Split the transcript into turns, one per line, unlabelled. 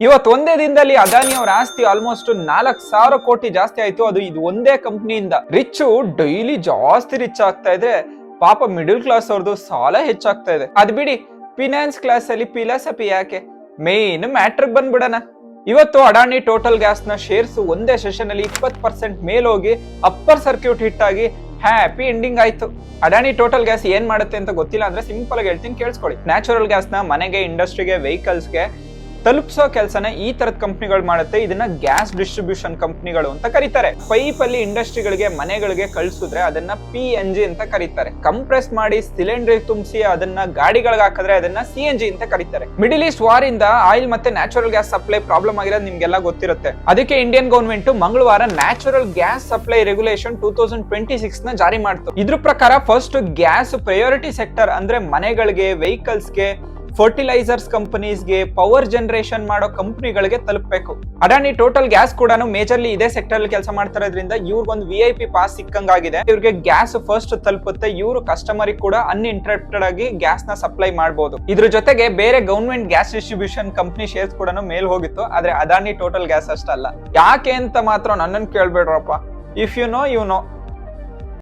ಇವತ್ತು ಒಂದೇ ದಿನದಲ್ಲಿ ಅದಾನಿ ಅವರ ಆಸ್ತಿ ಆಲ್ಮೋಸ್ಟ್ 4,000 ಕೋಟಿ ಜಾಸ್ತಿ ಆಯ್ತು. ಅದು ಇದು ಒಂದೇ ಕಂಪ್ನಿಯಿಂದ. ರಿಚ್ ಡೈಲಿ ಜಾಸ್ತಿ ರಿಚ್ ಆಗ್ತಾ ಇದ್ರೆ ಪಾಪ ಮಿಡಲ್ ಕ್ಲಾಸ್ ಅವ್ರದ್ದು ಸಾಲ ಹೆಚ್ಚಾಗ್ತಾ ಇದೆ. ಅದ್ ಬಿಡಿ, ಫಿನಾನ್ಸ್ ಕ್ಲಾಸ್ ಅಲ್ಲಿ ಫಿಲಾಸಫಿ ಯಾಕೆ, ಮೇನ್ ಮ್ಯಾಟ್ರಿಕ್ ಬಂದ್ಬಿಡಣ. ಇವತ್ತು ಅಡಾನಿ ಟೋಟಲ್ ಗ್ಯಾಸ್ ನ ಶೇರ್ಸ್ ಒಂದೇ ಸೆಷನ್ ಅಲ್ಲಿ 20% ಮೇಲೋಗಿ ಅಪ್ಪರ್ ಸರ್ಕ್ಯೂಟ್ ಹಿಟ್ ಆಗಿ ಹ್ಯಾಪಿ ಎಂಡಿಂಗ್ ಆಯ್ತು. ಅಡಾನಿ ಟೋಟಲ್ ಗ್ಯಾಸ್ ಏನ್ ಮಾಡುತ್ತೆ ಅಂತ ಗೊತ್ತಿಲ್ಲ ಅಂದ್ರೆ ಸಿಂಪಲ್ ಆಗಿ ಹೇಳ್ತೀನಿ, ಕೇಳಿಸ್ಕೊಳ್ಳಿ. ನ್ಯಾಚುರಲ್ ಗ್ಯಾಸ್ ನ ಮನೆಗೆ, ಇಂಡಸ್ಟ್ರಿಗೆ, ವೆಹಿಕಲ್ಸ್ಗೆ ತಲುಪಿಸೋ ಕೆಲಸನ ಈ ತರದ ಕಂಪ್ನಿಗಳು ಮಾಡುತ್ತೆ. ಇದನ್ನ ಗ್ಯಾಸ್ ಡಿಸ್ಟ್ರಿಬ್ಯೂಷನ್ ಕಂಪ್ನಿಗಳು ಅಂತ ಕರೀತಾರೆ. ಪೈಪ್ ಅಲ್ಲಿ ಇಂಡಸ್ಟ್ರಿಗಳಿಗೆ, ಮನೆಗಳಿಗೆ ಕಳಿಸಿದ್ರೆ ಅದನ್ನ PNG ಅಂತ ಕರೀತಾರೆ. ಕಂಪ್ರೆಸ್ ಮಾಡಿ ಸಿಲಿಂಡರ್ ತುಂಬಿಸಿ ಅದನ್ನ ಗಾಡಿಗಳಿಗೆ ಹಾಕಿದ್ರೆ ಅದನ್ನ CNG ಅಂತ ಕರೀತಾರೆ. ಮಿಡಿಲ್ ಈಸ್ಟ್ ವಾರ್ ಇಂದ ಆಯಿಲ್ ಮತ್ತೆ ನ್ಯಾಚುರಲ್ ಗ್ಯಾಸ್ ಸಪ್ಲೈ ಪ್ರಾಬ್ಲಮ್ ಆಗಿರೋದು ನಿಮ್ಗೆಲ್ಲ ಗೊತ್ತಿರುತ್ತೆ. ಅದಕ್ಕೆ ಇಂಡಿಯನ್ ಗವರ್ಮೆಂಟ್ ಮಂಗಳವಾರ ನ್ಯಾಚುರಲ್ ಗ್ಯಾಸ್ ಸಪ್ಲೈ ರೆಗ್ಯುಲೇಷನ್ 2026 ನ ಜಾರಿ ಮಾಡ್ತು. ಇದ್ರ ಪ್ರಕಾರ ಫಸ್ಟ್ ಗ್ಯಾಸ್ ಪ್ರಯಾರಿಟಿ ಸೆಕ್ಟರ್ ಅಂದ್ರೆ ಮನೆಗಳಿಗೆ, ವೆಹಿಕಲ್ಸ್ಗೆ, ಫರ್ಟಿಲೈಸರ್ಸ್ ಕಂಪನೀಸ್ಗೆ, ಪವರ್ ಜನರೇಷನ್ ಮಾಡೋ ಕಂಪನಿಗಳಿಗೆ ತಲುಪಬೇಕು. ಅಡಾನಿ ಟೋಟಲ್ ಗ್ಯಾಸ್ ಕೂಡ ಮೇಜರ್ಲಿ ಇದೇ ಸೆಕ್ಟರ್ ಅಲ್ಲಿ ಕೆಲಸ ಮಾಡ್ತಾ ಇರೋದ್ರಿಂದ ಇವ್ರಿಗೊಂದು VIP ಪಾಸ್ ಸಿಕ್ಕಂಗಾಗಿದೆ. ಇವ್ರಿಗೆ ಗ್ಯಾಸ್ ಫಸ್ಟ್ ತಲುಪುತ್ತೆ. ಇವರು ಕಸ್ಟಮರ್ ಕೂಡ ಅನ್ಇಂಟರಪ್ಟೆಡ್ ಆಗಿ ಗ್ಯಾಸ್ ನ ಸಪ್ಲೈ ಮಾಡಬಹುದು. ಇದ್ರ ಜೊತೆಗೆ ಬೇರೆ government gas distribution company shares ಕೂಡ ಮೇಲ್ ಹೋಗಿತ್ತು. ಆದ್ರೆ ಅದಾನಿ ಟೋಟಲ್ ಗ್ಯಾಸ್ ಅಷ್ಟಲ್ಲ. ಯಾಕೆ ಅಂತ ಮಾತ್ರ ನನ್ನನ್ನು ಕೇಳ್ಬೇಡ್ರಪ್ಪ. If you know you no.